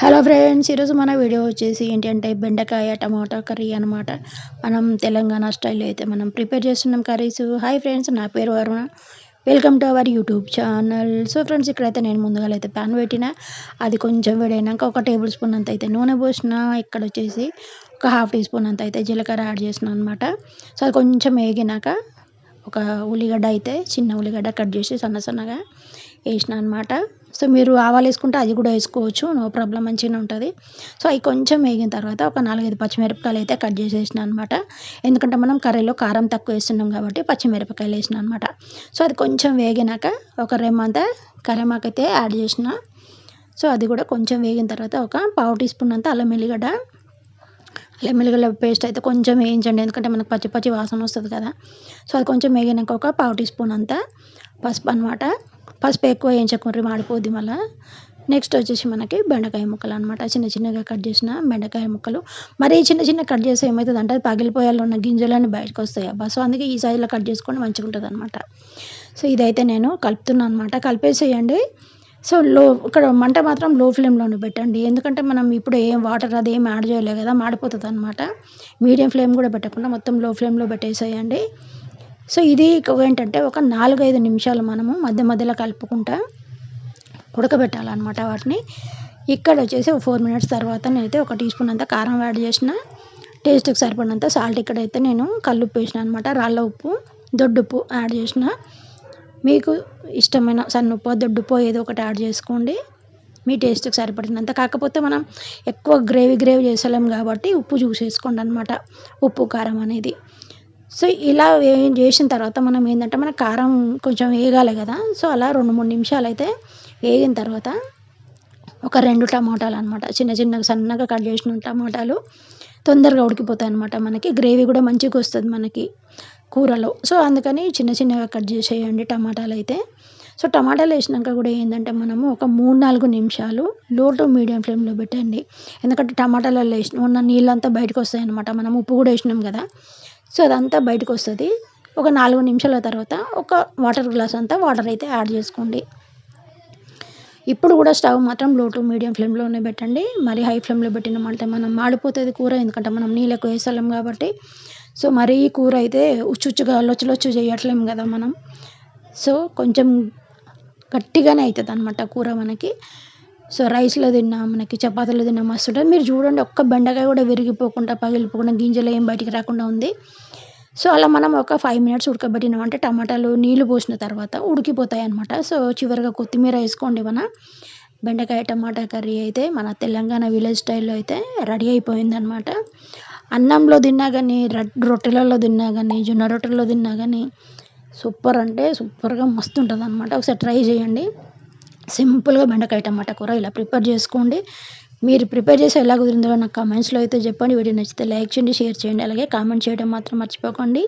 Hello friends, ఈరోజు మన video వచ్చేసి ఏంటంటే బెండకాయ టమాటా కర్రీ అనమాట. మనం తెలంగాణ స్టైల్లో అయితే మనం ప్రిపేర్ చేస్తున్నాం కర్రీస్. హాయ్ ఫ్రెండ్స్, నా పేరు Aruna. Welcome to our YouTube channel. So friends, ఇక్కడైతే నేను ముందుగా అయితే ప్యాన్ పెట్టిన, అది కొంచెం వేడైనాక ఒక టేబుల్ స్పూన్ అంత అయితే నూనె పోసిన. ఇక్కడ వచ్చేసి ఒక హాఫ్ టీ స్పూన్ అంత అయితే జీలకర్ర యాడ్ చేసిన అనమాట. సో అది కొంచెం వేగినాక ఒక ఉల్లిగడ్డ అయితే చిన్న ఉల్లిగడ్డ కట్ చేసి సన్నగా వేసిన అనమాట. సో మీరు ఆవాలు వేసుకుంటే అది కూడా వేసుకోవచ్చు, నో ప్రాబ్లం, మంచిగానే ఉంటుంది. సో అవి కొంచెం వేగిన తర్వాత ఒక 4-5 పచ్చిమిరపకాయలు అయితే కట్ చేసేసిన అనమాట. ఎందుకంటే మనం కర్రీలో కారం తక్కువ వేస్తున్నాం కాబట్టి పచ్చిమిరపకాయలు వేసిన అనమాట. సో అది కొంచెం వేగినాక ఒక రెమ్మంతా కరివేపాకు అయితే యాడ్ చేసిన. సో అది కూడా కొంచెం వేగిన తర్వాత ఒక పావు టీ స్పూన్ అంతా అల్లం వెల్లిగడ్డ పేస్ట్ అయితే కొంచెం వేయించండి, ఎందుకంటే మనకు పచ్చి వాసన వస్తుంది కదా. సో అది కొంచెం వేగినాక ఒక పావు టీ స్పూన్ అంతా పసుపు అనమాట. పసుపు ఎక్కువ వేయించకూడదు, మాడిపోద్ది మళ్ళీ. నెక్స్ట్ వచ్చేసి మనకి బెండకాయ ముక్కలు అనమాట. చిన్నగా కట్ చేసిన బెండకాయ ముక్కలు. మరీ చిన్న కట్ చేస్తే ఏమవుతుంది అంటే అది పగిలిపోయాలో ఉన్న గింజలన్నీ బయటకు వస్తాయి అబ్బా. సో అందుకే ఈ సైజులో కట్ చేసుకొని మంచిగా ఉంటుంది అనమాట. సో ఇదైతే నేను కలుపుతున్నాను అనమాట. కలిపేసేయండి. సో ఇక్కడ మంట మాత్రం లో ఫ్లేమ్లోనే పెట్టండి, ఎందుకంటే మనం ఇప్పుడు ఏం వాటర్ అది ఏం యాడ్ చేయలేదు కదా, మాడిపోతుంది అనమాట. మీడియం ఫ్లేమ్ కూడా పెట్టకుండా మొత్తం లో ఫ్లేమ్లో పెట్టేసేయండి. సో ఇది ఏంటంటే ఒక 4-5 నిమిషాలు మనము మధ్యలో కలుపుకుంటా ఉడకబెట్టాలన్నమాట వాటిని. ఇక్కడ వచ్చేసి ఒక 4 మినిట్స్ తర్వాత నేనైతే ఒక టీ స్పూన్ అంతా కారం యాడ్ చేసిన. టేస్ట్కి సరిపడినంత సాల్ట్ ఇక్కడైతే నేను కల్లుప్పు వేసిన అనమాట. రాళ్ళ ఉప్పు, దొడ్డుప్పు యాడ్ చేసిన. మీకు ఇష్టమైన సన్నుప్పో దొడ్డుప్పో ఏదో ఒకటి యాడ్ చేసుకోండి, మీ టేస్ట్కి సరిపడినంత. కాకపోతే మనం ఎక్కువ గ్రేవీ చేసలేం కాబట్టి ఉప్పు చూసేసుకోండి అనమాట, ఉప్పు కారం అనేది. సో ఇలా చేసిన తర్వాత మనం ఏంటంటే మన కారం కొంచెం వేగాలి కదా. సో అలా 2-3 నిమిషాలు అయితే వేగిన తర్వాత ఒక 2 టమాటాలు అనమాట, చిన్నగా సన్నగా కట్ చేసిన టమాటాలు తొందరగా ఉడికిపోతాయి అనమాట. మనకి గ్రేవీ కూడా మంచిగా వస్తుంది మనకి కూరలో. సో అందుకని చిన్నగా కట్ చేసేయండి టమాటాలు అయితే. సో టమాటాలు వేసినాక కూడా ఏంటంటే మనము ఒక 3-4 నిమిషాలు లో టు మీడియం ఫ్లేమ్లో పెట్టండి, ఎందుకంటే టమాటాలలో ఉన్న నీళ్ళంతా బయటకు వస్తాయి అనమాట. మనం ఉప్పు కూడా వేసినాం కదా, సో అదంతా బయటకు వస్తుంది. ఒక 4 నిమిషాల తర్వాత ఒక వాటర్ గ్లాస్ అంతా వాటర్ అయితే యాడ్ చేసుకోండి. ఇప్పుడు కూడా స్టవ్ మాత్రం లో టు మీడియం ఫ్లేమ్లోనే పెట్టండి. మరి హై ఫ్లేమ్లో పెట్టినామంటే మనం మాడిపోతుంది కూర, ఎందుకంటే మనం నీళ్ళు ఎక్కువ వేసలేం కాబట్టి. సో మరీ కూర అయితే ఉచ్చుగా లొచ్చు చేయట్లేం కదా మనం. సో కొంచెం గట్టిగానే అవుతుంది అనమాట కూర మనకి. సో రైస్లో తిన్నా మనకి చపాతీలో తిన్నా మస్తు ఉంటుంది. మీరు చూడండి, ఒక్క బెండకాయ కూడా విరిగిపోకుండా పగిలిపోకుండా గింజలు ఏం బయటికి రాకుండా ఉంది. సో అలా మనం ఒక 5 మినిట్స్ ఉడకబెట్టినామంటే టమాటాలు నీళ్లు పోసిన తర్వాత ఉడికిపోతాయి అనమాట. సో చివరిగా కొత్తిమీర వేసుకోండి. మన బెండకాయ టమాటా కర్రీ అయితే మన తెలంగాణ విలేజ్ స్టైల్లో అయితే రెడీ అయిపోయిందనమాట. అన్నంలో తిన్నా కానీ, రొట్టెలలో తిన్నా కానీ, జొన్న రొట్టెల్లో తిన్నా కానీ సూపర్ అంటే సూపర్గా మస్తు ఉంటుంది అనమాట. ఒకసారి ట్రై చేయండి. సింపుల్గా బెండకాయ టమాటా కూర ఇలా ప్రిపేర్ చేసుకోండి. మీరు ప్రిపేర్ చేసి ఎలా కుదిరిందో నాకు కామెంట్స్లో అయితే చెప్పండి. వీడియో నచ్చితే లైక్ చేయండి, షేర్ చేయండి, అలాగే కామెంట్ చేయడం మాత్రం మర్చిపోకండి.